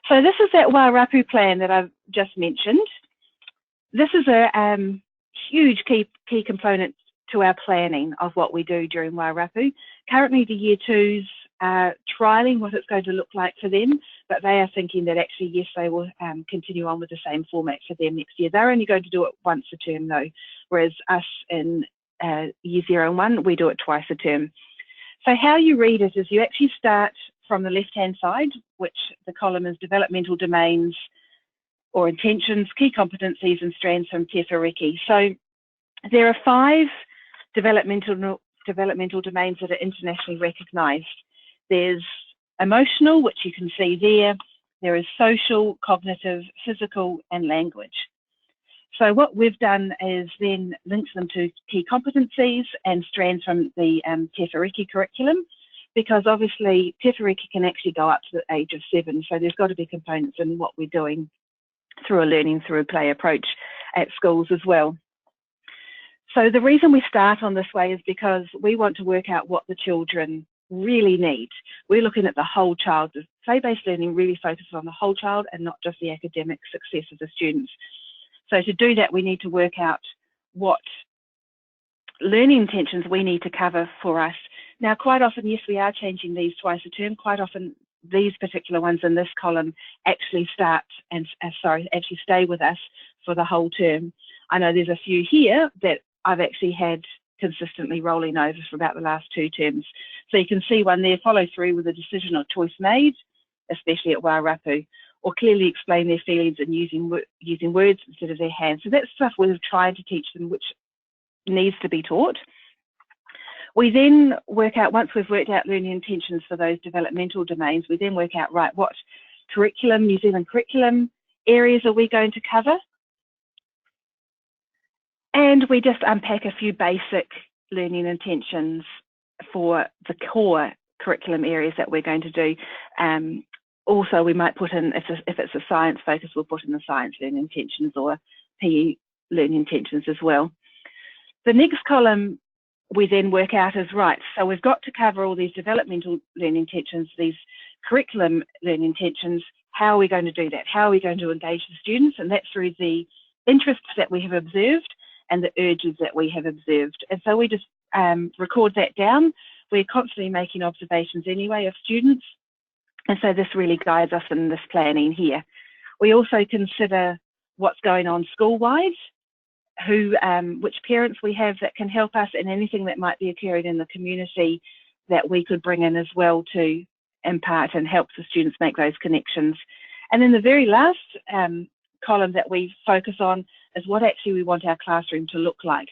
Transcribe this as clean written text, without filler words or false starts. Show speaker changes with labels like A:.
A: So this is that Wairapu plan that I've just mentioned. This is a huge key component to our planning of what we do during Wairapu. Currently, the Year 2s are trialling what it's going to look like for them, but they are thinking that actually, yes, they will continue on with the same format for them next year. They're only going to do it once a term though, whereas us in Year 0 and 1, we do it twice a term. So how you read it is you actually start from the left-hand side, which the column is developmental domains or intentions, key competencies and strands from Te Whāriki. So there are 5 developmental domains that are internationally recognised. There's emotional, which you can see there. There is social, cognitive, physical and language. So what we've done is then linked them to key competencies and strands from the Te Whāriki curriculum, because obviously Te Whāriki can actually go up to the age of 7. So there's got to be components in what we're doing through a learning through play approach at schools as well. So the reason we start on this way is because we want to work out what the children really need. We're looking at the whole child. The play-based learning really focuses on the whole child and not just the academic success of the students. So to do that, we need to work out what learning intentions we need to cover for us. Now, quite often, yes, we are changing these twice a term. Quite often, these particular ones in this column actually actually stay with us for the whole term. I know there's a few here that I've actually had consistently rolling over for about the last 2 terms. So you can see one there, follow through with a decision or choice made, especially at Wairapu, or clearly explain their feelings and using words instead of their hands. So that's stuff we're trying to teach them, which needs to be taught. We then work out, once we've worked out learning intentions for those developmental domains, we then work out, right, what curriculum, New Zealand curriculum areas are we going to cover? And we just unpack a few basic learning intentions for the core curriculum areas that we're going to do. Also, we might put in, if it's a science focus, we'll put in the science learning intentions or PE learning intentions as well. The next column we then work out is, right, so we've got to cover all these developmental learning intentions, these curriculum learning intentions. How are we going to do that? How are we going to engage the students? And that's through the interests that we have observed and the urges that we have observed. And so we just record that down. We're constantly making observations anyway of students. And so this really guides us in this planning here. We also consider what's going on school-wide, which parents we have that can help us, and anything that might be occurring in the community that we could bring in as well to impart and help the students make those connections. And then the very last column that we focus on is what actually we want our classroom to look like.